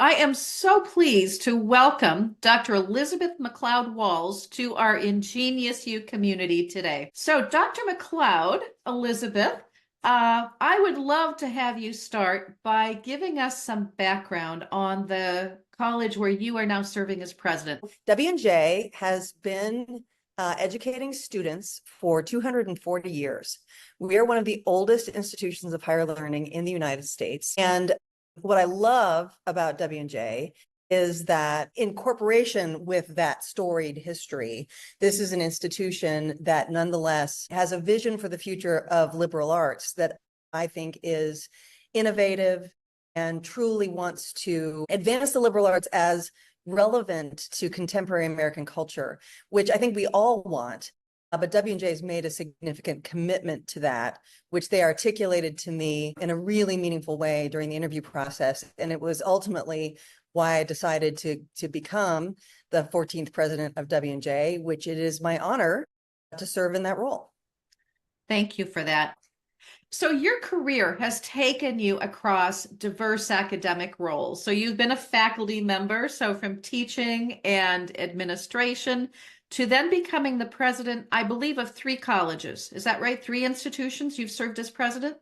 I am so pleased to welcome Dr. Elizabeth MacLeod Walls to our IngeniousU community today. So, Dr. MacLeod, Elizabeth, I would love to have you start by giving us some background on the college where you are now serving as president. W&J has been educating students for 240 years. We are one of the oldest institutions of higher learning in the United States. And what I love about W&J is that in corporation with that storied history, this is an institution that nonetheless has a vision for the future of liberal arts that I think is innovative and truly wants to advance the liberal arts as relevant to contemporary American culture, which I think we all want. But W&J has made a significant commitment to that, which they articulated to me in a really meaningful way during the interview process. And it was ultimately why I decided to become the 14th president of W&J, which it is my honor to serve in that role. Thank you for that. So your career has taken you across diverse academic roles. So you've been a faculty member, so from teaching and administration to then becoming the president, I believe, of 3 colleges. Is that right? 3 institutions you've served as president?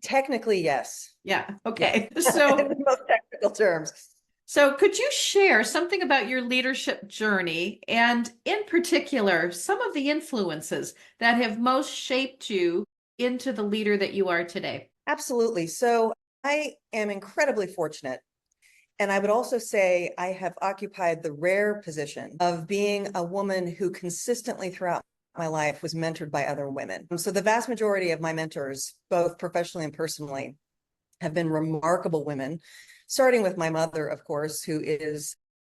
Technically, yes. Yeah. Okay. Yeah. So in the most technical terms. So could you share something about your leadership journey and in particular, some of the influences that have most shaped you into the leader that you are today? Absolutely. So I am incredibly fortunate. And I would also say I have occupied the rare position of being a woman who consistently throughout my life was mentored by other women. So the vast majority of my mentors, both professionally and personally, have been remarkable women, starting with my mother, of course, who is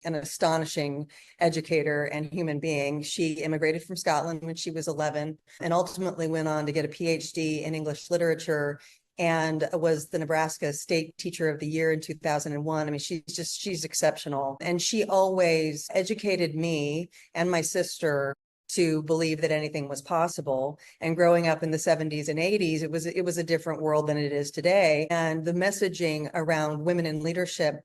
an astonishing educator and human being. She immigrated from Scotland when she was 11 and ultimately went on to get a PhD in English literature and was the Nebraska State Teacher of the Year in 2001. I mean, she's exceptional. And she always educated me and my sister to believe that anything was possible. And growing up in the 70s and 80s, it was a different world than it is today. And the messaging around women in leadership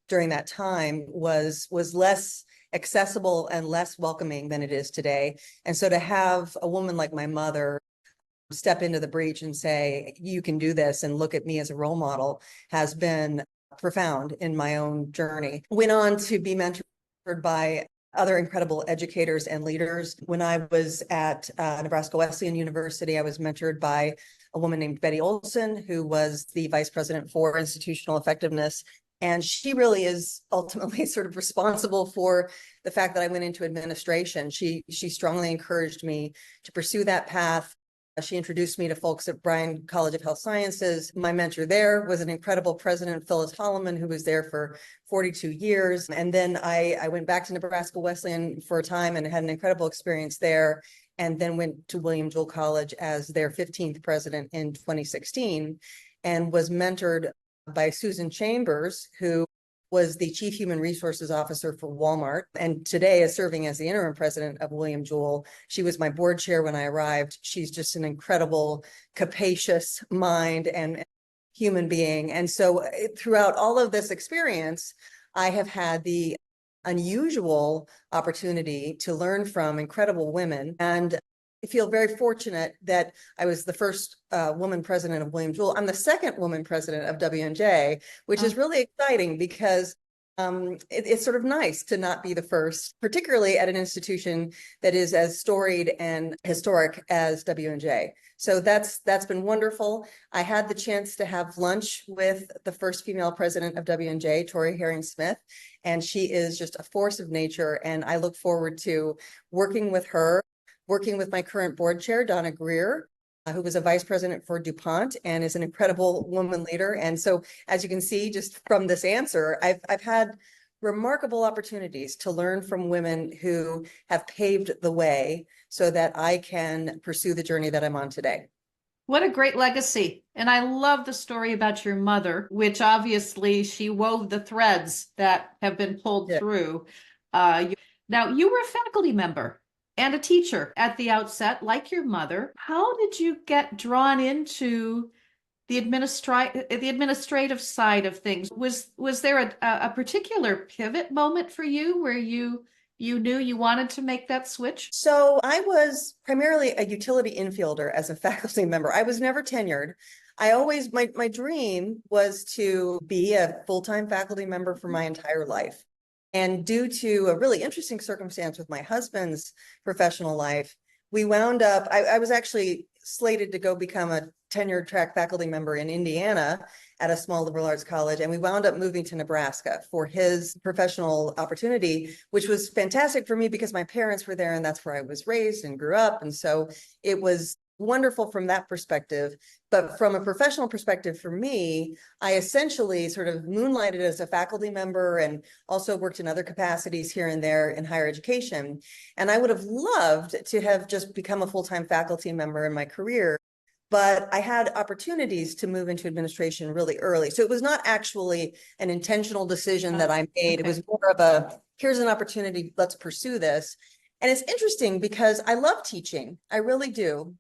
during that time was less accessible and less welcoming than it is today. And so to have a woman like my mother step into the breach and say, you can do this and look at me as a role model has been profound in my own journey. Went on to be mentored by other incredible educators and leaders. When I was at Nebraska Wesleyan University, I was mentored by a woman named Betty Olson, who was the vice president for institutional effectiveness. And she really is ultimately sort of responsible for the fact that I went into administration. She strongly encouraged me to pursue that path. She introduced me to folks at Bryan College of Health Sciences. My mentor there was an incredible president, Phyllis Holloman, who was there for 42 years. And then I went back to Nebraska Wesleyan for a time and had an incredible experience there, and then went to William Jewell College as their 15th president in 2016 and was mentored by Susan Chambers, who was the Chief Human Resources Officer for Walmart, and today is serving as the interim president of William Jewell. She was my board chair when I arrived. She's just an incredible, capacious mind and human being. And so throughout all of this experience, I have had the unusual opportunity to learn from incredible women. And I feel very fortunate that I was the first woman president of William Jewell. I'm the second woman president of W&J, which is really exciting because it's sort of nice to not be the first, particularly at an institution that is as storied and historic as W&J. So that's been wonderful. I had the chance to have lunch with the first female president of W&J, Tori Herring-Smith, and she is just a force of nature. And I look forward to working with her, working with my current board chair, Donna Greer, who was a vice president for DuPont and is an incredible woman leader. And so, as you can see, just from this answer, I've had remarkable opportunities to learn from women who have paved the way so that I can pursue the journey that I'm on today. What a great legacy. And I love the story about your mother, which obviously she wove the threads that have been pulled through. Now, you were a faculty member and a teacher at the outset, like your mother. How did you get drawn into the administrative side of things. Was there a particular pivot moment for you where you knew you wanted to make that switch? So I was primarily a utility infielder as a faculty member. I was never tenured. I always, my dream was to be a full-time faculty member for my entire life. And due to a really interesting circumstance with my husband's professional life, we wound up, I was actually slated to go become a tenured track faculty member in Indiana at a small liberal arts college. And we wound up moving to Nebraska for his professional opportunity, which was fantastic for me because my parents were there and that's where I was raised and grew up. And so it was wonderful from that perspective. But from a professional perspective for me, I essentially sort of moonlighted as a faculty member and also worked in other capacities here and there in higher education. And I would have loved to have just become a full-time faculty member in my career, but I had opportunities to move into administration really early. So it was not actually an intentional decision that I made. It was more of a, here's an opportunity, let's pursue this. And it's interesting because I love teaching, I really do.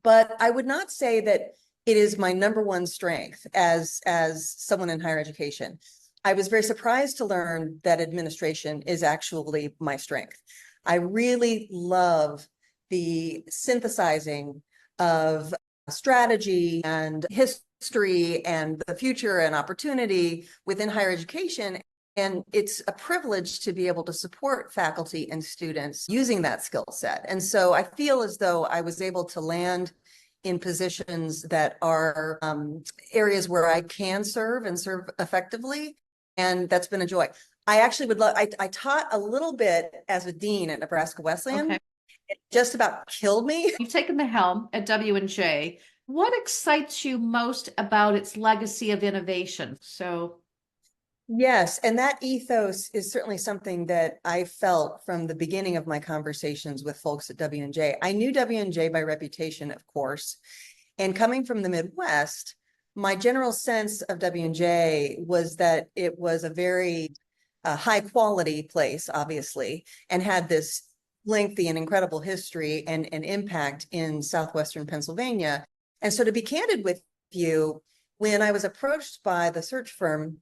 But I would not say that it is my number one strength as someone in higher education. I was very surprised to learn that administration is actually my strength. I really love the synthesizing of strategy and history and the future and opportunity within higher education. And it's a privilege to be able to support faculty and students using that skill set. And so I feel as though I was able to land in positions that are areas where I can serve and serve effectively. And that's been a joy. I actually would love, I taught a little bit as a dean at Nebraska Wesleyan. Okay. It just about killed me. You've taken the helm at W&J. What excites you most about its legacy of innovation? So Yes, and that ethos is certainly something that I felt from the beginning of my conversations with folks at W&J. I knew W&J by reputation, of course, and coming from the Midwest, my general sense of W&J was that it was a very high quality place, obviously, and had this lengthy and incredible history and impact in Southwestern Pennsylvania. And so to be candid with you, when I was approached by the search firm,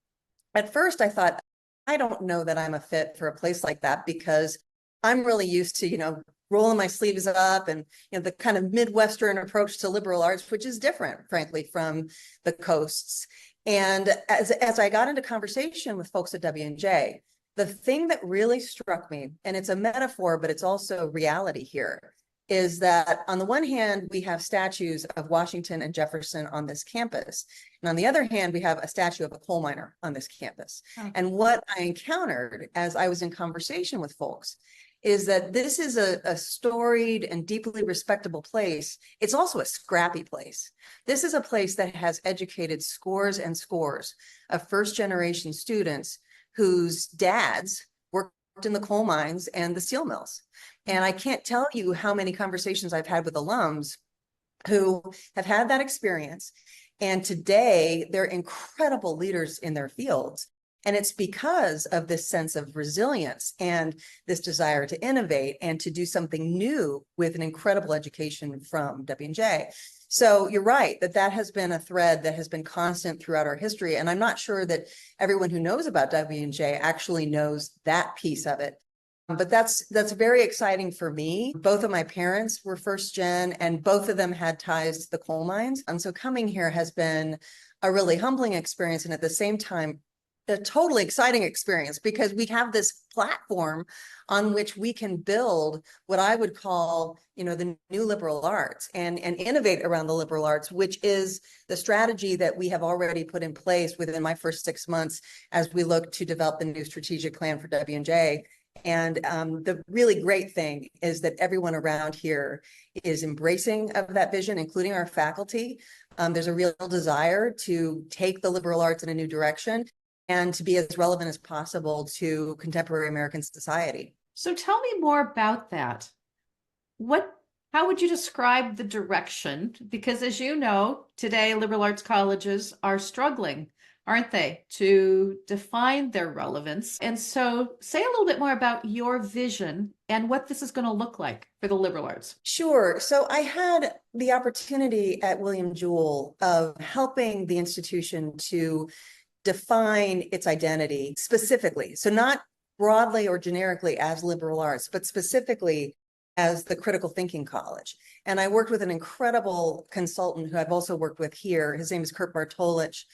at first I thought, I don't know that I'm a fit for a place like that because I'm really used to, rolling my sleeves up and, the kind of Midwestern approach to liberal arts, which is different, frankly, from the coasts. And as I got into conversation with folks at W&J, the thing that really struck me, and it's a metaphor, but it's also reality here, is that on the one hand, we have statues of Washington and Jefferson on this campus. And on the other hand, we have a statue of a coal miner on this campus. Oh. And what I encountered as I was in conversation with folks is that this is a storied and deeply respectable place. It's also a scrappy place. This is a place that has educated scores and scores of first-generation students whose dads worked in the coal mines and the steel mills. And I can't tell you how many conversations I've had with alums who have had that experience. And today they're incredible leaders in their fields. And it's because of this sense of resilience and this desire to innovate and to do something new with an incredible education from W&J. So you're right that has been a thread that has been constant throughout our history. And I'm not sure that everyone who knows about W&J actually knows that piece of it. But that's very exciting for me. Both of my parents were first gen and both of them had ties to the coal mines. And so coming here has been a really humbling experience. And at the same time, a totally exciting experience because we have this platform on which we can build what I would call, the new liberal arts and innovate around the liberal arts, which is the strategy that we have already put in place within my first 6 months as we look to develop the new strategic plan for W&J. And the really great thing is that everyone around here is embracing of that vision, including our faculty. There's a real desire to take the liberal arts in a new direction and to be as relevant as possible to contemporary American society. So tell me more about that. How would you describe the direction? Because as you know, today liberal arts colleges are struggling aren't they, to define their relevance. And so say a little bit more about your vision and what this is going to look like for the liberal arts. Sure. So I had the opportunity at William Jewell of helping the institution to define its identity specifically. So not broadly or generically as liberal arts, but specifically as the critical thinking college. And I worked with an incredible consultant who I've also worked with here. His name is Kurt Bartolich,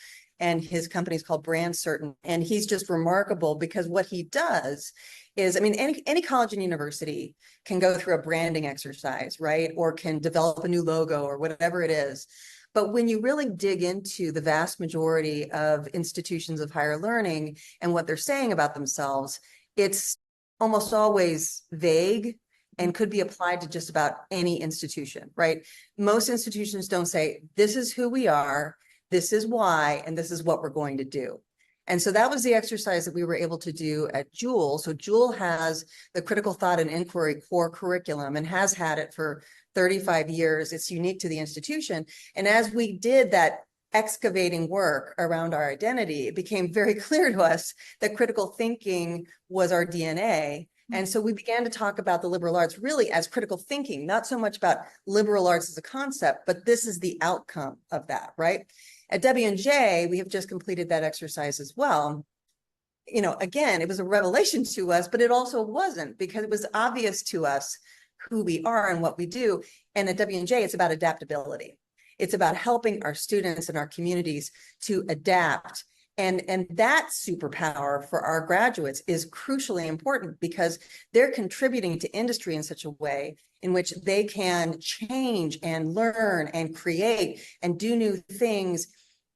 and his company is called Brand Certain. And he's just remarkable because what he does is, I mean, any college and university can go through a branding exercise, right? Or can develop a new logo or whatever it is. But when you really dig into the vast majority of institutions of higher learning and what they're saying about themselves, it's almost always vague and could be applied to just about any institution, right? Most institutions don't say, this is who we are, this is why, and this is what we're going to do. And so that was the exercise that we were able to do at Jewell. So Jewell has the critical thought and inquiry core curriculum and has had it for 35 years. It's unique to the institution. And as we did that excavating work around our identity, it became very clear to us that critical thinking was our DNA. And so we began to talk about the liberal arts really as critical thinking, not so much about liberal arts as a concept, but this is the outcome of that, right? At W&J, we have just completed that exercise as well. You know, again, it was a revelation to us, but it also wasn't, because it was obvious to us who we are and what we do. And at W&J, it's about adaptability. It's about helping our students and our communities to adapt. And that superpower for our graduates is crucially important because they're contributing to industry in such a way in which they can change and learn and create and do new things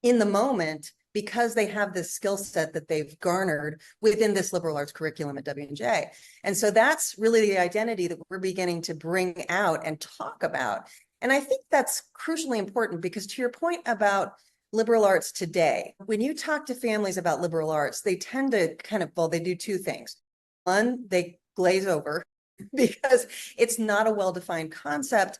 in the moment because they have this skill set that they've garnered within this liberal arts curriculum at W&J. And so that's really the identity that we're beginning to bring out and talk about. And I think that's crucially important because to your point about liberal arts today, when you talk to families about liberal arts, they tend to kind of, well, they do two things. One, they glaze over because it's not a well-defined concept.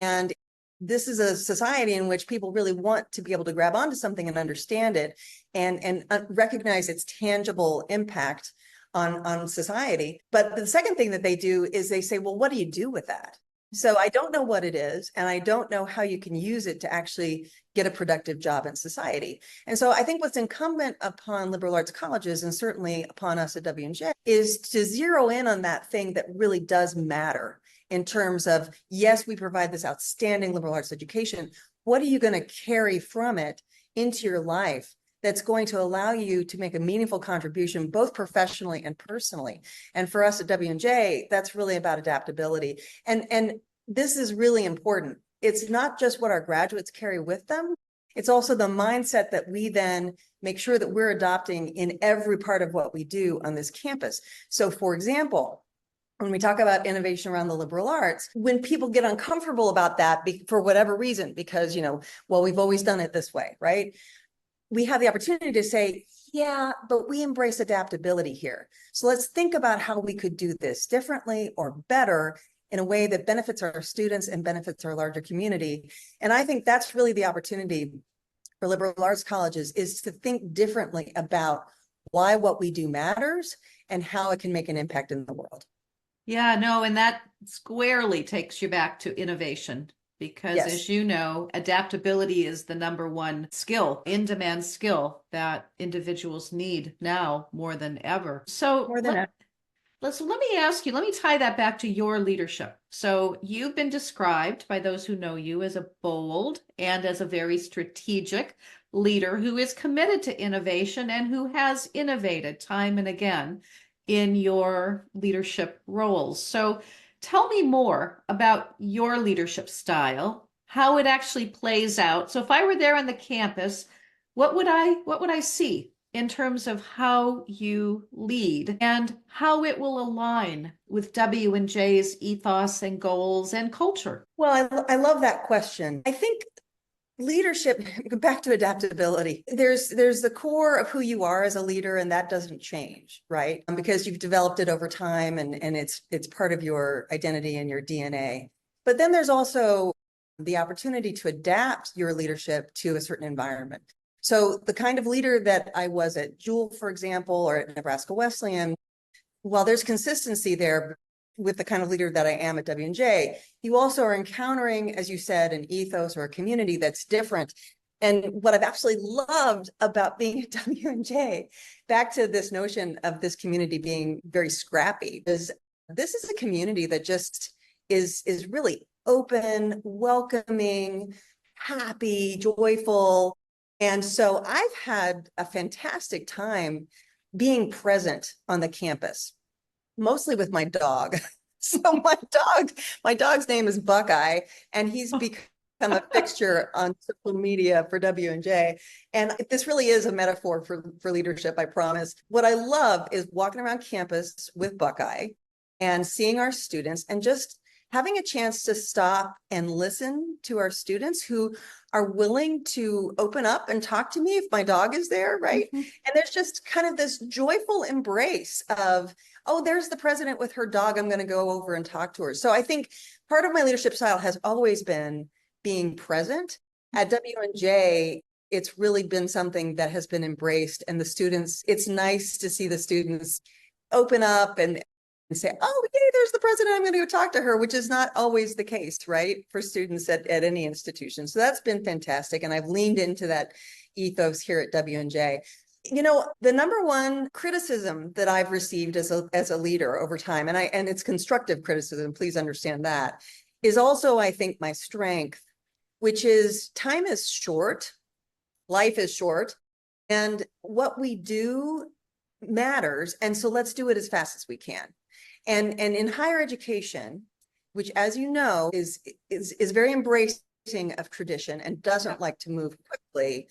And this is a society in which people really want to be able to grab onto something and understand it and recognize its tangible impact on society. But the second thing that they do is they say, well, what do you do with that? So I don't know what it is, and I don't know how you can use it to actually get a productive job in society. And so I think what's incumbent upon liberal arts colleges, and certainly upon us at W&J, is to zero in on that thing that really does matter in terms of, yes, we provide this outstanding liberal arts education. What are you going to carry from it into your life that's going to allow you to make a meaningful contribution, both professionally and personally? And for us at W&J, that's really about adaptability. And this is really important. It's not just what our graduates carry with them. It's also the mindset that we then make sure that we're adopting in every part of what we do on this campus. So for example, when we talk about innovation around the liberal arts, when people get uncomfortable about that for whatever reason, because, well, we've always done it this way, right? We have the opportunity to say, yeah, but we embrace adaptability here. So let's think about how we could do this differently or better in a way that benefits our students and benefits our larger community. And I think that's really the opportunity for liberal arts colleges, is to think differently about why what we do matters and how it can make an impact in the world. Yeah, no, and that squarely takes you back to innovation. Because Yes. as you know, adaptability is the number one skill, in-demand skill that individuals need now more than ever. So More than ever. let me ask you, let me tie that back to your leadership. So you've been described by those who know you as a bold and as a very strategic leader who is committed to innovation and who has innovated time and again in your leadership roles. So tell me more about your leadership style, how it actually plays out. So if I were there on the campus, what would I see in terms of how you lead and how it will align with W&J's ethos and goals and culture? Well, I love that question. I think leadership, back to adaptability, there's the core of who you are as a leader, and that doesn't change, right? Because you've developed it over time and it's part of your identity and your DNA. But then there's also the opportunity to adapt your leadership to a certain environment. So the kind of leader that I was at Jewel, for example, or at Nebraska Wesleyan, while there's consistency there with the kind of leader that I am at W&J, you also are encountering, as you said, an ethos or a community that's different. And what I've absolutely loved about being at W&J, back to this notion of this community being very scrappy, is this is a community that just is really open, welcoming, happy, joyful. And so I've had a fantastic time being present on the campus, mostly with my dog. So my dog's name is Buckeye, and he's become a fixture on social media for W&J. And this really is a metaphor for leadership, I promise. What I love is walking around campus with Buckeye and seeing our students and just having a chance to stop and listen to our students who are willing to open up and talk to me if my dog is there, right? And there's just kind of this joyful embrace of, oh, there's the president with her dog. I'm going to go over and talk to her. So I think part of my leadership style has always been being present. At W&J, it's really been something that has been embraced, and the students, it's nice to see the students open up and say, oh, yay, there's the president, I'm going to go talk to her, which is not always the case, right, for students at any institution. So that's been fantastic. And I've leaned into that ethos here at W&J. You know, the number one criticism that I've received as a leader over time, and it's constructive criticism, please understand that, is also, I think, my strength, which is time is short, life is short, and what we do matters. And so let's do it as fast as we can. And in higher education, which, as you know, is very embracing of tradition and doesn't like to move quickly,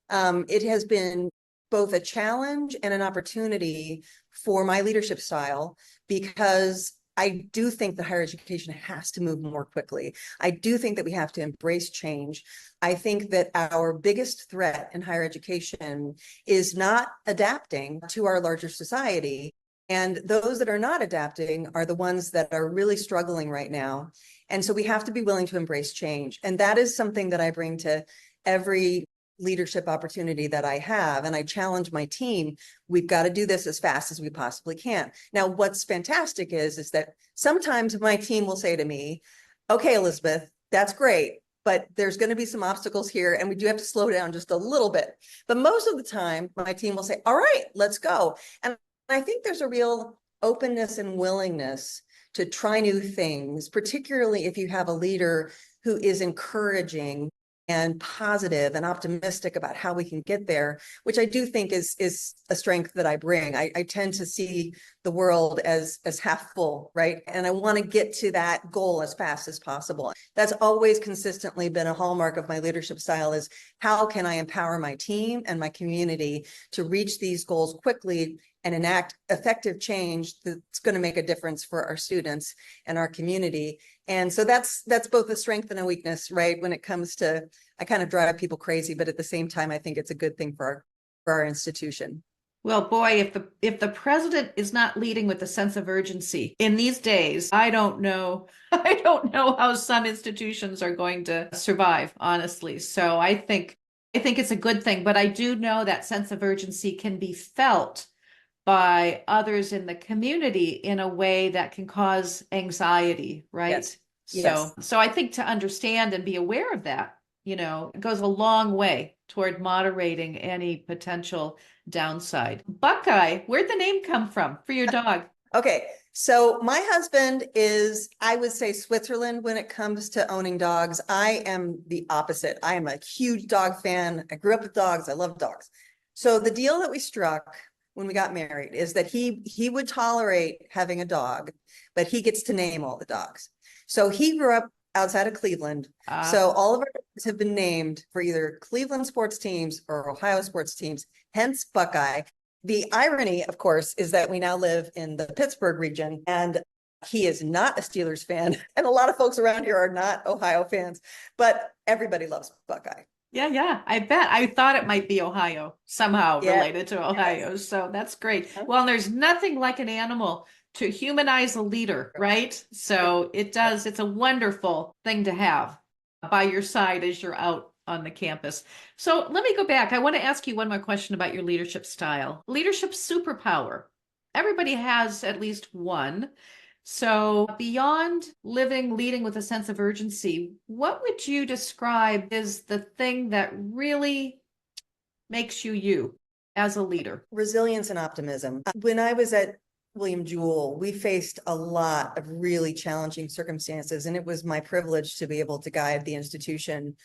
it has been both a challenge and an opportunity for my leadership style, because I do think that higher education has to move more quickly. I do think that we have to embrace change. I think that our biggest threat in higher education is not adapting to our larger society. And those that are not adapting are the ones that are really struggling right now. And so we have to be willing to embrace change. And that is something that I bring to every leadership opportunity that I have. And I challenge my team, we've got to do this as fast as we possibly can. Now, what's fantastic is that sometimes my team will say to me, okay, Elizabeth, that's great, but there's going to be some obstacles here and we do have to slow down just a little bit. But most of the time, my team will say, all right, let's go. And I think there's a real openness and willingness to try new things, particularly if you have a leader who is encouraging and positive and optimistic about how we can get there, which I do think is a strength that I bring. I tend to see the world as half full, right? And I want to get to that goal as fast as possible. That's always consistently been a hallmark of my leadership style, is how can I empower my team and my community to reach these goals quickly and enact effective change that's going to make a difference for our students and our community. And so that's both a strength and a weakness, right? When it comes to, I kind of drive people crazy, but at the same time, I think it's a good thing for our institution. Well, boy, if the president is not leading with a sense of urgency in these days, I don't know. I don't know how some institutions are going to survive, honestly. So I think it's a good thing, but I do know that sense of urgency can be felt by others in the community in a way that can cause anxiety, right? Yes. Yes. So I think to understand and be aware of that, it goes a long way toward moderating any potential downside. Buckeye, where'd the name come from for your dog? Okay, so my husband is, I would say, Switzerland when it comes to owning dogs. I am the opposite. I am a huge dog fan. I grew up with dogs. I love dogs. So the deal that we struck when we got married is that he would tolerate having a dog, but he gets to name all the dogs. So he grew up outside of Cleveland. So all of our dogs have been named for either Cleveland sports teams or Ohio sports teams, hence Buckeye. The irony, of course, is that we now live in the Pittsburgh region, and he is not a Steelers fan. And a lot of folks around here are not Ohio fans, but everybody loves Buckeye. Yeah, I bet. I thought it might be Ohio, somehow related to Ohio. Yes. So that's great. Well, there's nothing like an animal to humanize a leader, right? So it does. It's a wonderful thing to have by your side as you're out on the campus. So let me go back. I want to ask you one more question about your leadership style. Leadership superpower. Everybody has at least one. So beyond leading with a sense of urgency, what would you describe as the thing that really makes you you as a leader? Resilience and optimism. When I was at William Jewell, we faced a lot of really challenging circumstances, and it was my privilege to be able to guide the institution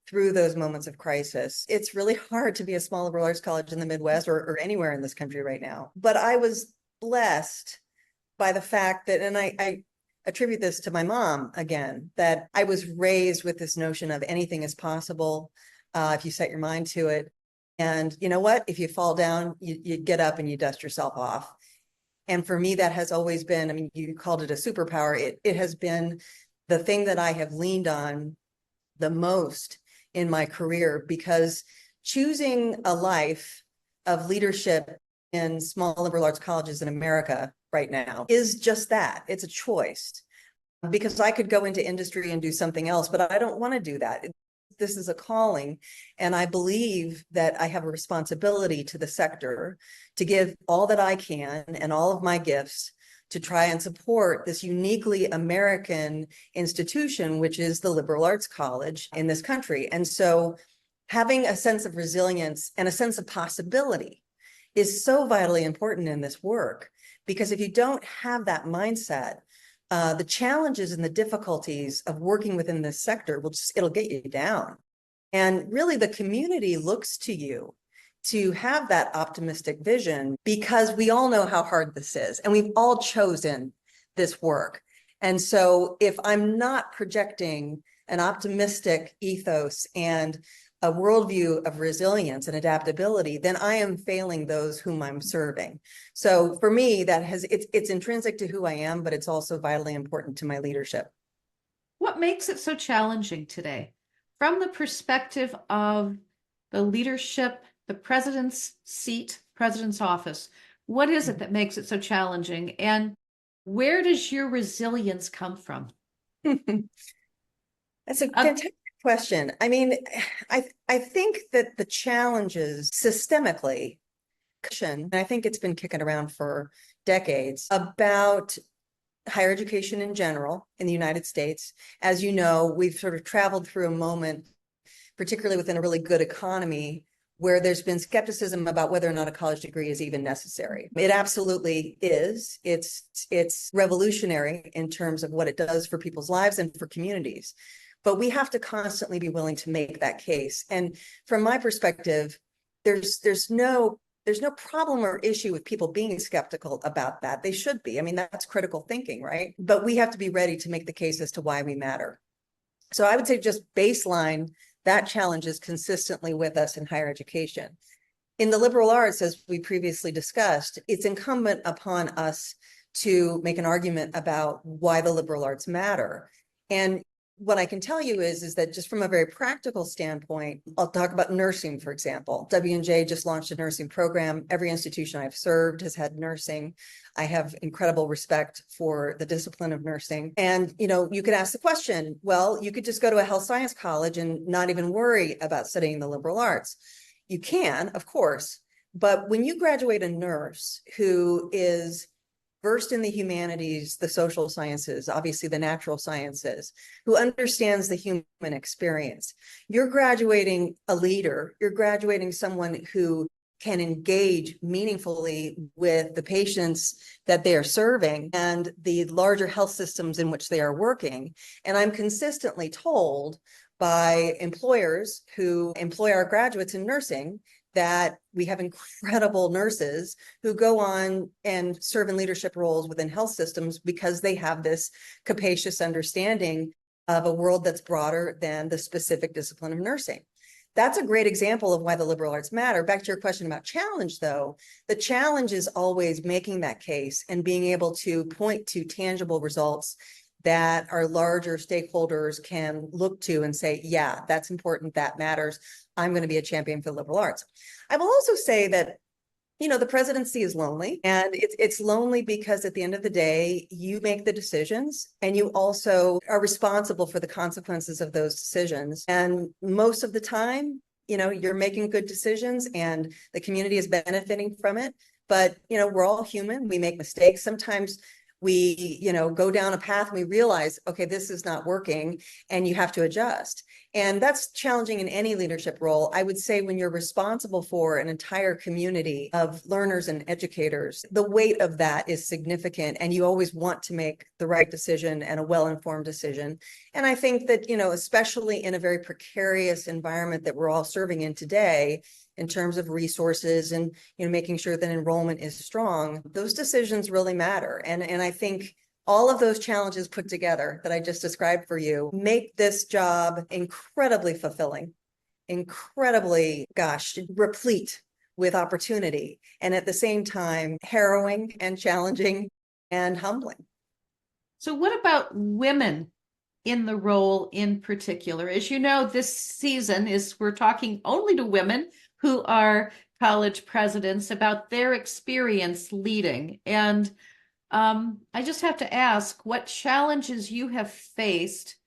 through those moments of crisis. It's really hard to be a small liberal arts college in the Midwest or anywhere in this country right now. But I was blessed by the fact that, and I attribute this to my mom again, that I was raised with this notion of anything is possible if you set your mind to it. And you know what? If you fall down, you get up and you dust yourself off. And for me, that has always been, I mean, you called it a superpower. It has been the thing that I have leaned on the most in my career, because choosing a life of leadership in small liberal arts colleges in America right now is just that. It's a choice, because I could go into industry and do something else, but I don't want to do that. This is a calling, and I believe that I have a responsibility to the sector to give all that I can and all of my gifts to try and support this uniquely American institution, which is the liberal arts college in this country. And so having a sense of resilience and a sense of possibility is so vitally important in this work, because if you don't have that mindset, the challenges and the difficulties of working within this sector it'll get you down. And really the community looks to you to have that optimistic vision, because we all know how hard this is and we've all chosen this work. And so if I'm not projecting an optimistic ethos and a worldview of resilience and adaptability, then I am failing those whom I'm serving. So for me, it's intrinsic to who I am, but it's also vitally important to my leadership. What makes it so challenging today? From the perspective of the leadership, the president's seat, president's office, what is it that makes it so challenging? And where does your resilience come from? That's a fantastic question. I mean, I think that the challenges systemically, and I think it's been kicking around for decades, about higher education in general in the United States. As you know, we've sort of traveled through a moment, particularly within a really good economy, where there's been skepticism about whether or not a college degree is even necessary. It absolutely is. It's revolutionary in terms of what it does for people's lives and for communities. But we have to constantly be willing to make that case. And from my perspective, there's no problem or issue with people being skeptical about that. They should be. I mean, that's critical thinking, right? But we have to be ready to make the case as to why we matter. So I would say just baseline, that challenge is consistently with us in higher education. In the liberal arts, as we previously discussed, it's incumbent upon us to make an argument about why the liberal arts matter. And what I can tell you is that just from a very practical standpoint, I'll talk about nursing, for example. W&J just launched a nursing program. Every institution I've served has had nursing. I have incredible respect for the discipline of nursing. And, you could ask the question, well, you could just go to a health science college and not even worry about studying the liberal arts. You can, of course, but when you graduate a nurse who is versed in the humanities, the social sciences, obviously the natural sciences, who understands the human experience, you're graduating a leader, you're graduating someone who can engage meaningfully with the patients that they are serving and the larger health systems in which they are working. And I'm consistently told by employers who employ our graduates in nursing that we have incredible nurses who go on and serve in leadership roles within health systems because they have this capacious understanding of a world that's broader than the specific discipline of nursing. That's a great example of why the liberal arts matter. Back to your question about challenge, though, the challenge is always making that case and being able to point to tangible results that our larger stakeholders can look to and say, yeah, that's important, that matters. I'm going to be a champion for the liberal arts. I will also say that the presidency is lonely, and it's lonely because at the end of the day, you make the decisions and you also are responsible for the consequences of those decisions. And most of the time, you're making good decisions and the community is benefiting from it. But, we're all human. We make mistakes. Sometimes we, go down a path and we realize, okay, this is not working and you have to adjust. And that's challenging in any leadership role. I would say when you're responsible for an entire community of learners and educators, the weight of that is significant and you always want to make the right decision and a well-informed decision. And I think that, especially in a very precarious environment that we're all serving in today, in terms of resources and making sure that enrollment is strong, those decisions really matter. And I think all of those challenges put together that I just described for you make this job incredibly fulfilling, incredibly, replete with opportunity, and at the same time, harrowing and challenging and humbling. So what about women in the role in particular? As you know, this season we're talking only to women who are college presidents about their experience leading. And I just have to ask what challenges you have faced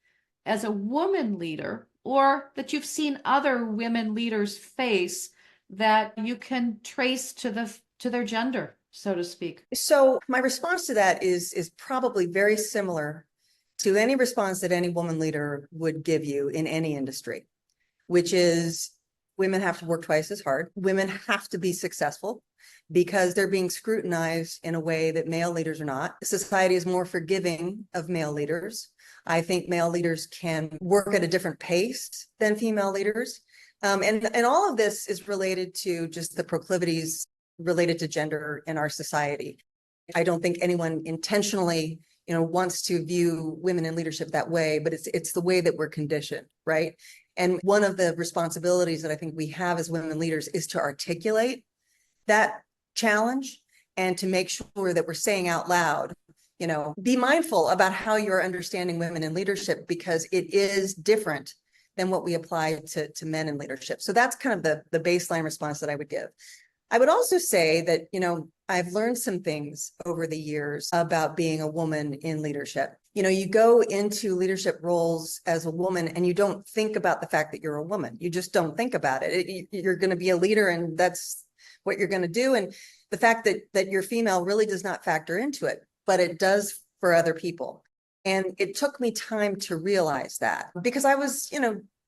as a woman leader, or that you've seen other women leaders face that you can trace to their gender, so to speak. So my response to that is probably very similar to any response that any woman leader would give you in any industry, which is women have to work twice as hard. Women have to be successful because they're being scrutinized in a way that male leaders are not. Society is more forgiving of male leaders. I think male leaders can work at a different pace than female leaders. And all of this is related to just the proclivities related to gender in our society. I don't think anyone intentionally wants to view women in leadership that way, but it's the way that we're conditioned, right? And one of the responsibilities that I think we have as women leaders is to articulate that challenge and to make sure that we're saying out loud, be mindful about how you're understanding women in leadership, because it is different than what we apply to men in leadership. So that's kind of the baseline response that I would give. I would also say that, I've learned some things over the years about being a woman in leadership. You go into leadership roles as a woman and you don't think about the fact that you're a woman. You just don't think about it. You're going to be a leader and that's what you're going to do. And the fact that you're female really does not factor into it, but it does for other people. And it took me time to realize that, because I was,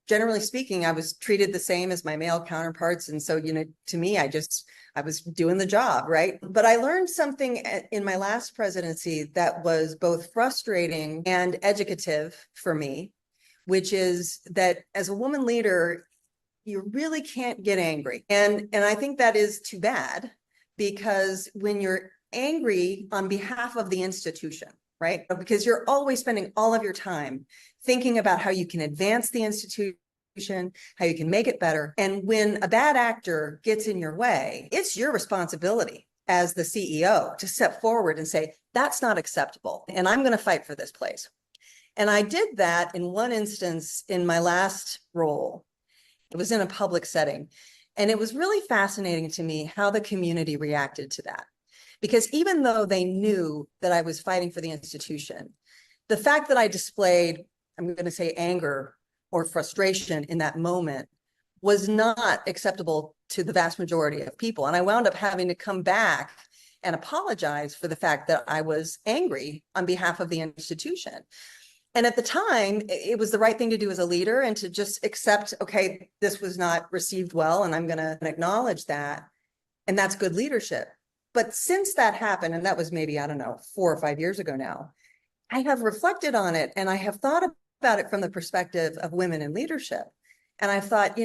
generally speaking, I was treated the same as my male counterparts. And so, to me, I was doing the job, right? But I learned something in my last presidency that was both frustrating and educative for me, which is that as a woman leader, you really can't get angry. And I think that is too bad, because when you're angry on behalf of the institution, right? Because you're always spending all of your time thinking about how you can advance the institution, how you can make it better. And when a bad actor gets in your way, it's your responsibility as the CEO to step forward and say, that's not acceptable, and I'm going to fight for this place. And I did that in one instance in my last role. It was in a public setting. And it was really fascinating to me how the community reacted to that. Because even though they knew that I was fighting for the institution, the fact that I displayed, I'm going to say, anger or frustration in that moment was not acceptable to the vast majority of people. And I wound up having to come back and apologize for the fact that I was angry on behalf of the institution. And at the time, it was the right thing to do as a leader, and to just accept, okay, this was not received well, and I'm going to acknowledge that. And that's good leadership. But since that happened, and that was maybe, 4 or 5 years ago now, I have reflected on it, and I have thought about it from the perspective of women in leadership. And I thought,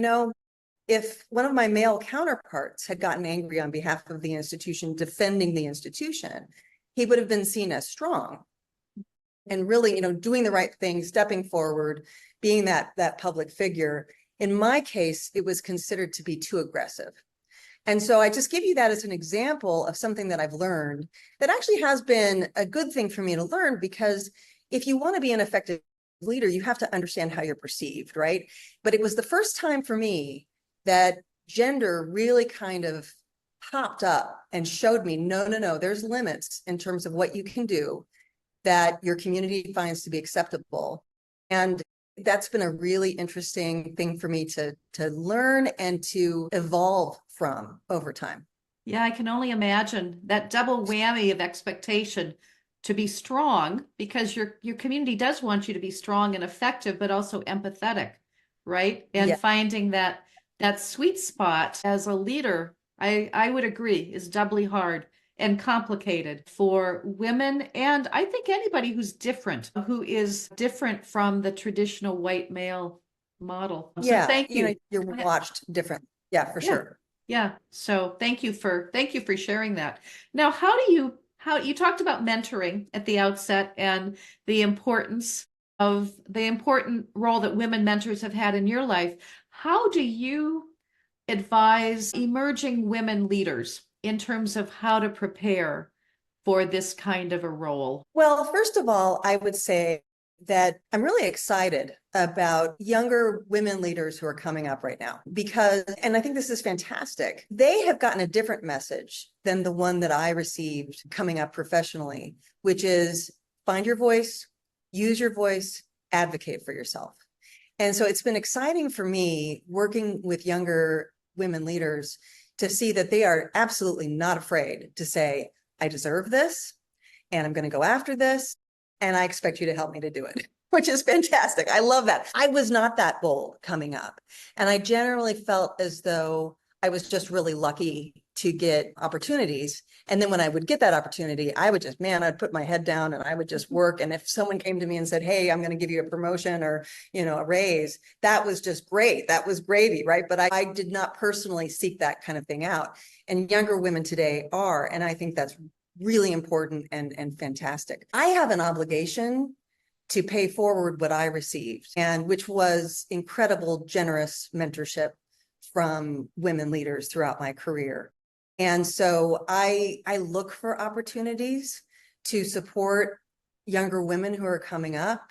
if one of my male counterparts had gotten angry on behalf of the institution, defending the institution, he would have been seen as strong and really, doing the right thing, stepping forward, being that public figure. In my case, it was considered to be too aggressive. And so I just give you that as an example of something that I've learned that actually has been a good thing for me to learn, because if you want to be an effective leader, you have to understand how you're perceived, right? But it was the first time for me that gender really kind of popped up and showed me, no, there's limits in terms of what you can do that your community finds to be acceptable. And that's been a really interesting thing for me to learn and to evolve from over time. Yeah, I can only imagine that double whammy of expectation to be strong, because your community does want you to be strong and effective, but also empathetic, right? And Yeah. finding that sweet spot as a leader, I would agree, is doubly hard and complicated for women, and I think anybody who's different, who is different from the traditional white male model. So Yeah, thank you. you're watched different. Yeah, for Yeah. sure. Yeah. So thank you for sharing that. Now, how you talked about mentoring at the outset and the importance of the important role that women mentors have had in your life. How do you advise emerging women leaders in terms of how to prepare for this kind of a role? Well, first of all, I would say that I'm really excited about younger women leaders who are coming up right now because, and I think this is fantastic, they have gotten a different message than the one that I received coming up professionally, which is find your voice, use your voice, advocate for yourself. And so it's been exciting for me working with younger women leaders to see that they are absolutely not afraid to say, I deserve this, and I'm going to go after this, and I expect you to help me to do it, which is fantastic. I love that. I was not that bold coming up, and I generally felt as though I was just really lucky to get opportunities. And then when I would get that opportunity, I would just, man, I'd put my head down and I would just work. And if someone came to me and said, hey, I'm going to give you a promotion or, a raise, that was just great. That was gravy, right? But I did not personally seek that kind of thing out. And younger women today are, and I think that's really important and fantastic. I have an obligation to pay forward what I received, and which was incredible, generous mentorship from women leaders throughout my career. And so I look for opportunities to support younger women who are coming up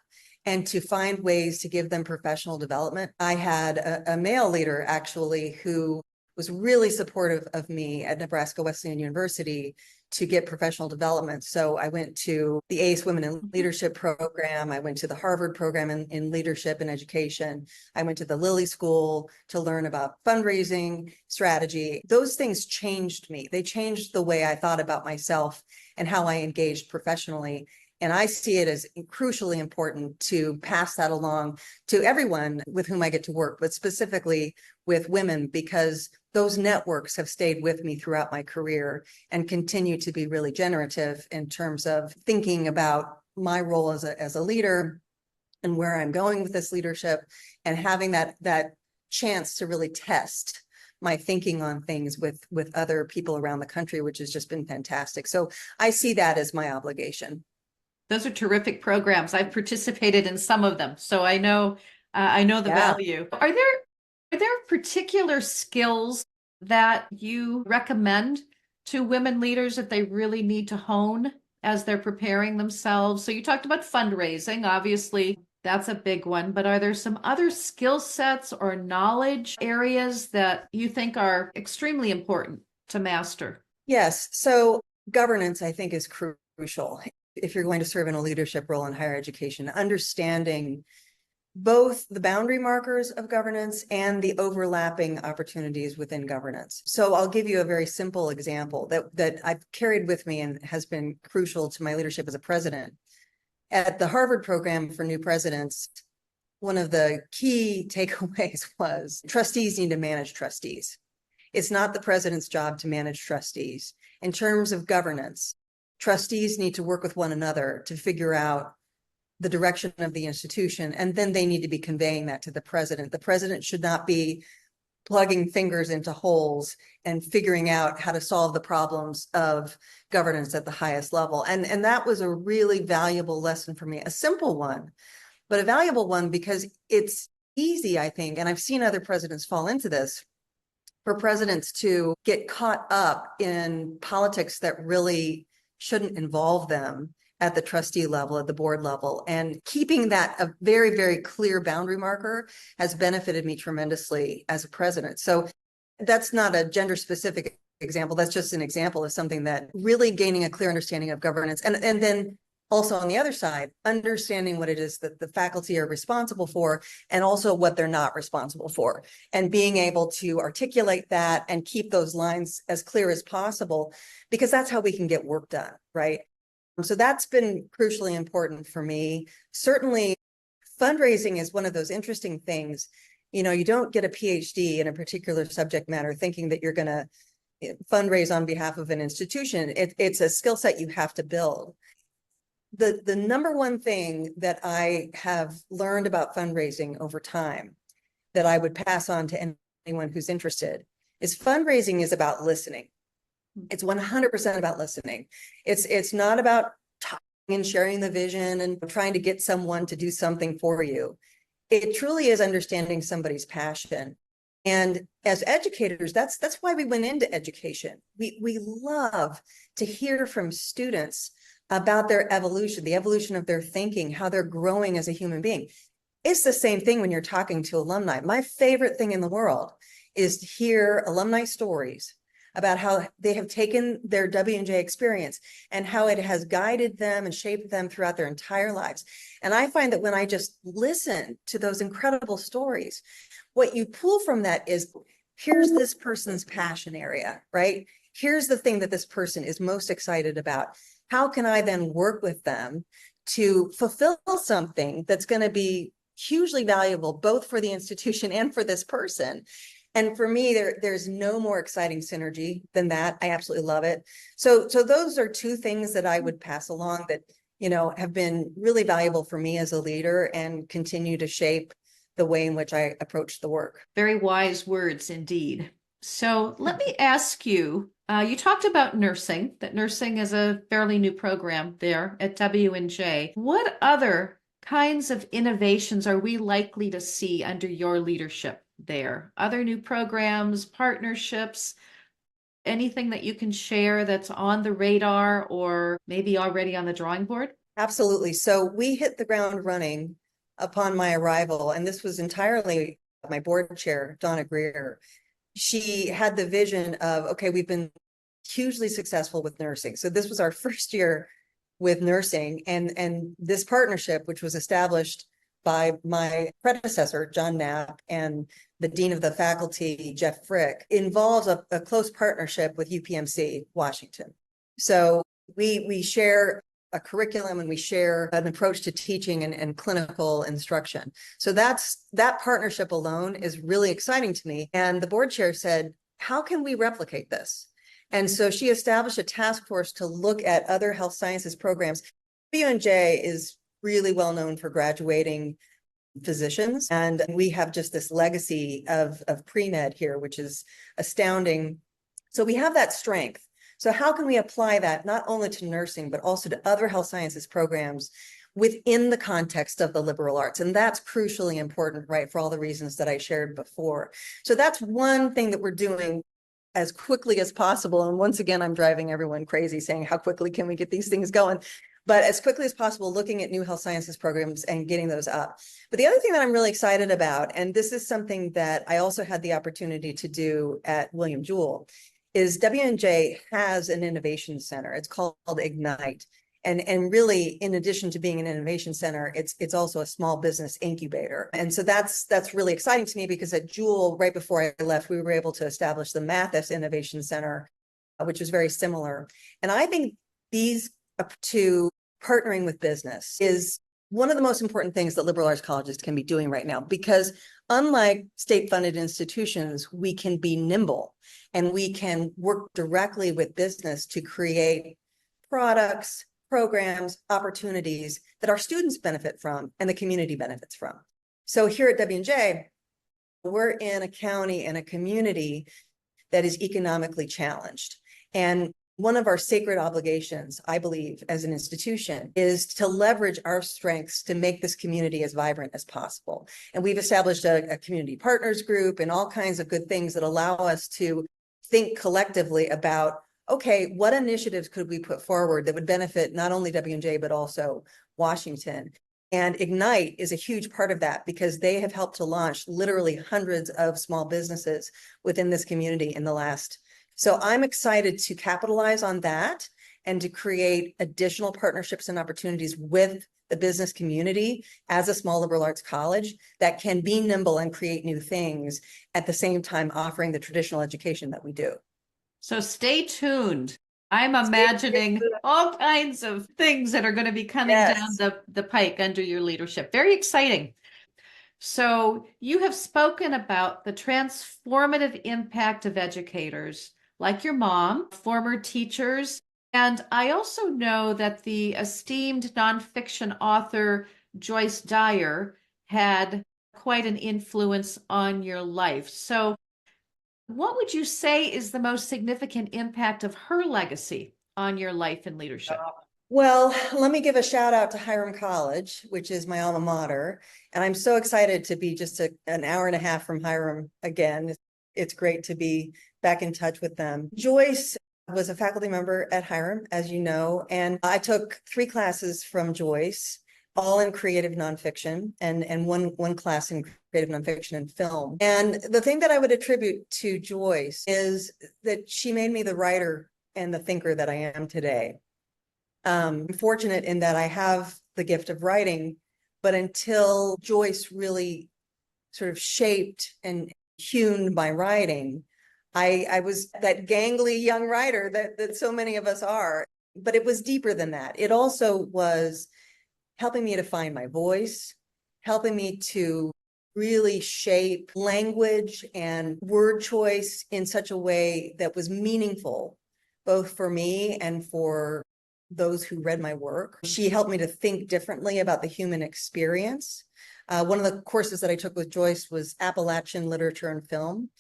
and to find ways to give them professional development. I had a male leader actually who was really supportive of me at Nebraska Wesleyan University to get professional development. So I went to the ACE Women in Leadership program. I went to the Harvard program in leadership and education. I went to the Lilly School to learn about fundraising strategy. Those things changed me. They changed the way I thought about myself and how I engaged professionally. And I see it as crucially important to pass that along to everyone with whom I get to work, but specifically with women, because those networks have stayed with me throughout my career and continue to be really generative in terms of thinking about my role as a leader and where I'm going with this leadership, and having that chance to really test my thinking on things with other people around the country, which has just been fantastic. So I see that as my obligation. Those are terrific programs. I've participated in some of them, so I know the value. Are there particular skills that you recommend to women leaders that they really need to hone as they're preparing themselves? So you talked about fundraising, obviously that's a big one, but are there some other skill sets or knowledge areas that you think are extremely important to master? Yes. So governance, I think, is crucial if you're going to serve in a leadership role in higher education, understanding both the boundary markers of governance and the overlapping opportunities within governance. So I'll give you a very simple example that I've carried with me and has been crucial to my leadership as a president. At the Harvard program for new presidents, one of the key takeaways was trustees need to manage trustees. It's not the president's job to manage trustees. In terms of governance, trustees need to work with one another to figure out the direction of the institution, and then they need to be conveying that to the president. The president should not be plugging fingers into holes and figuring out how to solve the problems of governance at the highest level. And that was a really valuable lesson for me, a simple one, but a valuable one because it's easy, I think, and I've seen other presidents fall into this, for presidents to get caught up in politics that really shouldn't involve them at the trustee level, at the board level. And keeping that a very, very clear boundary marker has benefited me tremendously as a president. So that's not a gender specific example. That's just an example of something that really gaining a clear understanding of governance. And then also on the other side, understanding what it is that the faculty are responsible for and also what they're not responsible for, and being able to articulate that and keep those lines as clear as possible, because that's how we can get work done, right? So that's been crucially important for me. Certainly, fundraising is one of those interesting things. You know, you don't get a PhD in a particular subject matter thinking that you're going to fundraise on behalf of an institution. It's a skill set you have to build. The number one thing that I have learned about fundraising over time that I would pass on to anyone who's interested is fundraising is about listening. It's 100% about listening. It's not about talking and sharing the vision and trying to get someone to do something for you. It truly is understanding somebody's passion. And as educators, that's why we went into education. We love to hear from students about their evolution, the evolution of their thinking, how they're growing as a human being. It's the same thing when you're talking to alumni. My favorite thing in the world is to hear alumni stories about how they have taken their W&J experience and how it has guided them and shaped them throughout their entire lives. And I find that when I just listen to those incredible stories, what you pull from that is, here's this person's passion area, right? Here's the thing that this person is most excited about. How can I then work with them to fulfill something that's going to be hugely valuable, both for the institution and for this person? And for me, there's no more exciting synergy than that. I absolutely love it. So those are two things that I would pass along that, you know, have been really valuable for me as a leader and continue to shape the way in which I approach the work. Very wise words indeed. So let me ask you, you talked about nursing, that nursing is a fairly new program there at W&J. What other kinds of innovations are we likely to see under your leadership there? Other new programs, partnerships, anything that you can share that's on the radar or maybe already on the drawing board? Absolutely. So we hit the ground running upon my arrival, and this was entirely my board chair, Donna Greer. She had the vision of, okay, we've been hugely successful with nursing. So this was our first year with nursing, and this partnership, which was established by my predecessor, John Knapp, and the dean of the faculty, Jeff Frick, involves a close partnership with UPMC Washington. So we share a curriculum and we share an approach to teaching and clinical instruction. So that partnership alone is really exciting to me. And the board chair said, how can we replicate this? And so she established a task force to look at other health sciences programs. W&J is really well known for graduating physicians, and we have just this legacy of pre-med here, which is astounding. So we have that strength. So how can we apply that not only to nursing, but also to other health sciences programs within the context of the liberal arts? And that's crucially important, right, for all the reasons that I shared before. So that's one thing that we're doing as quickly as possible. And once again, I'm driving everyone crazy saying, how quickly can we get these things going? But as quickly as possible, looking at new health sciences programs and getting those up. But the other thing that I'm really excited about, and this is something that I also had the opportunity to do at William Jewell, is W&J has an innovation center. It's called Ignite. And really, in addition to being an innovation center, it's also a small business incubator. And so that's really exciting to me, because at Jewell, right before I left, we were able to establish the Mathis Innovation Center, which is very similar. And I think these up to partnering with business is one of the most important things that liberal arts colleges can be doing right now, because unlike state-funded institutions, we can be nimble and we can work directly with business to create products, programs, opportunities that our students benefit from and the community benefits from. So here at W&J, we're in a county and a community that is economically challenged. And one of our sacred obligations, I believe, as an institution, is to leverage our strengths to make this community as vibrant as possible. And we've established a community partners group and all kinds of good things that allow us to think collectively about, okay, what initiatives could we put forward that would benefit not only W&J, but also Washington? And Ignite is a huge part of that, because they have helped to launch literally hundreds of small businesses within this community in the last So I'm excited to capitalize on that and to create additional partnerships and opportunities with the business community as a small liberal arts college that can be nimble and create new things at the same time offering the traditional education that we do. So stay tuned. I'm imagining all kinds of things that are going to be coming down Yes. the pike under your leadership. Very exciting. So you have spoken about the transformative impact of educators like your mom, former teachers, and I also know that the esteemed nonfiction author Joyce Dyer had quite an influence on your life. So what would you say is the most significant impact of her legacy on your life and leadership? Well, let me give a shout out to Hiram College, which is my alma mater. And I'm so excited to be just an hour and a half from Hiram again. It's great to be back in touch with them. Joyce was a faculty member at Hiram, as you know, and I took 3 classes from Joyce, all in creative nonfiction and one class in creative nonfiction and film. And the thing that I would attribute to Joyce is that she made me the writer and the thinker that I am today. I'm fortunate in that I have the gift of writing, but until Joyce really sort of shaped and hewn my writing, I was that gangly young writer that so many of us are, but it was deeper than that. It also was helping me to find my voice, helping me to really shape language and word choice in such a way that was meaningful, both for me and for those who read my work. She helped me to think differently about the human experience. One of the courses that I took with Joyce was Appalachian literature and film.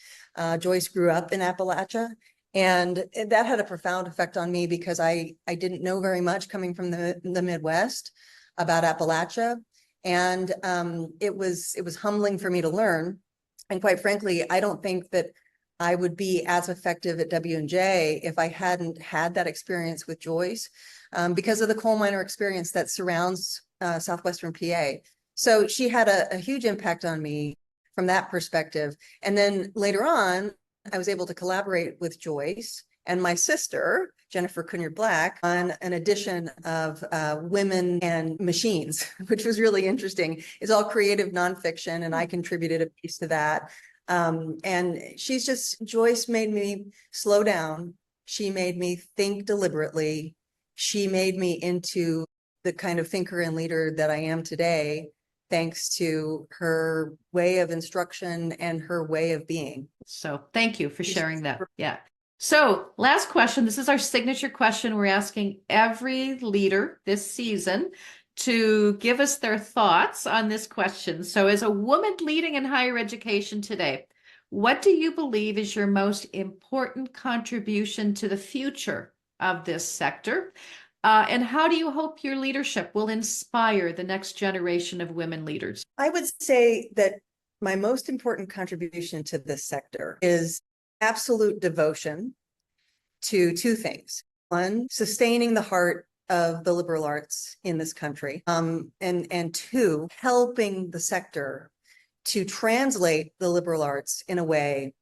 Joyce grew up in Appalachia, and that had a profound effect on me because I didn't know very much coming from the Midwest about Appalachia. And it was humbling for me to learn. And quite frankly, I don't think that I would be as effective at W&J if I hadn't had that experience with Joyce, because of the coal miner experience that surrounds Southwestern PA. So she had a huge impact on me from that perspective. And then later on, I was able to collaborate with Joyce and my sister, Jennifer Cunyer Black, on an edition of Women and Machines, which was really interesting. It's all creative nonfiction, and I contributed a piece to that. And Joyce made me slow down. She made me think deliberately. She made me into the kind of thinker and leader that I am today, thanks to her way of instruction and her way of being. So thank you for sharing that. Yeah. So last question. This is our signature question. We're asking every leader this season to give us their thoughts on this question. So as a woman leading in higher education today, what do you believe is your most important contribution to the future of this sector? And how do you hope your leadership will inspire the next generation of women leaders? I would say that my most important contribution to this sector is absolute devotion to 2 things. One, sustaining the heart of the liberal arts in this country. And 2, helping the sector to translate the liberal arts in a way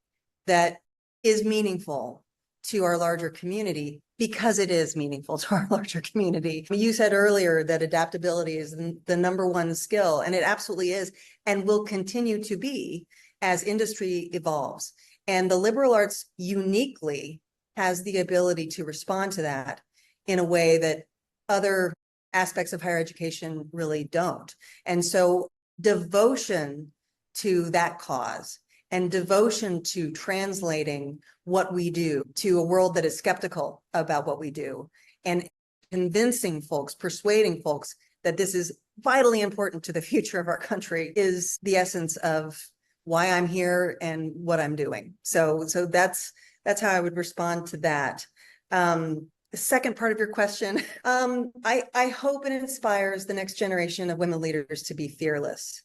that is meaningful to our larger community, because it is meaningful to our larger community. You said earlier that adaptability is the number 1 skill, and it absolutely is, and will continue to be as industry evolves. And the liberal arts uniquely has the ability to respond to that in a way that other aspects of higher education really don't. And so devotion to that cause and devotion to translating what we do to a world that is skeptical about what we do, and convincing folks, persuading folks that this is vitally important to the future of our country, is the essence of why I'm here and what I'm doing. So that's how I would respond to that. The second part of your question, I hope it inspires the next generation of women leaders to be fearless.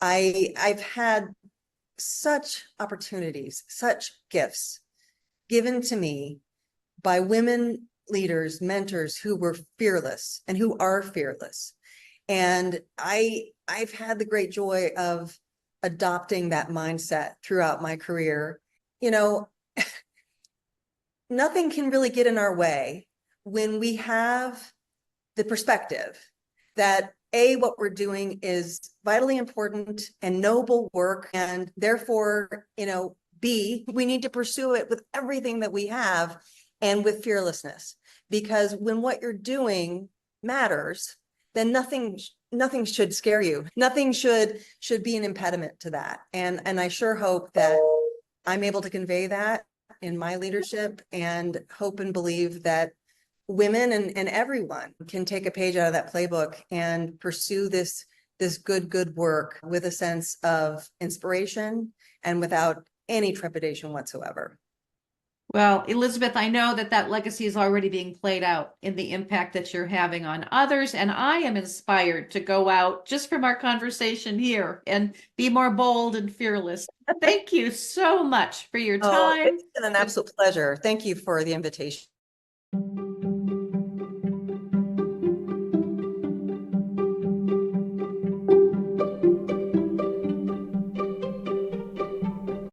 I've had such opportunities, such gifts given to me by women leaders, mentors who were fearless and who are fearless. And I've had the great joy of adopting that mindset throughout my career. You know, nothing can really get in our way when we have the perspective that A, what we're doing is vitally important and noble work, and therefore, B, we need to pursue it with everything that we have and with fearlessness. Because when what you're doing matters, then nothing should scare you. Nothing should be an impediment to that. And I sure hope that I'm able to convey that in my leadership, and hope and believe that women and everyone can take a page out of that playbook and pursue this good work with a sense of inspiration and without any trepidation whatsoever. Well, Elizabeth, I know that legacy is already being played out in the impact that you're having on others, and I am inspired to go out just from our conversation here and be more bold and fearless. Thank you so much for your Oh, time. it's been an absolute pleasure. Thank you for the invitation.